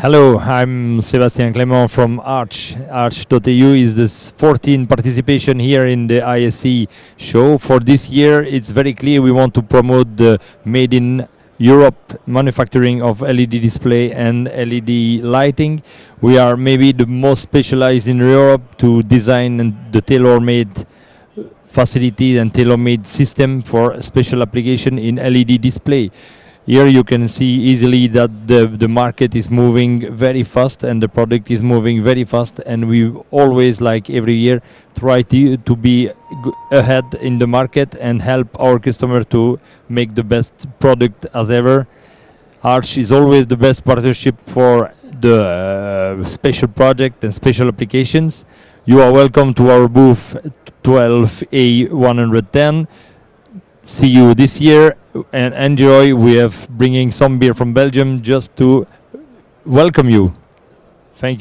Hello, I'm Sébastien Clément from Arch. Arch.eu is this 14th participation here in the ISE show. For this year, it's very clear we want to promote the made in Europe manufacturing of LED display and LED lighting. We are maybe the most specialized in Europe to design the tailor-made facility and tailor-made system for special application in LED display. Here you can see easily that the market is moving very fast and the product is moving very fast, and we always, like every year, try to be ahead in the market and help our customer to make the best product as ever. Arch is always the best partnership for the special project and special applications. You are welcome to our booth 12A110. See you this year and enjoy. We have bringing some beer from Belgium just to welcome you. Thank you.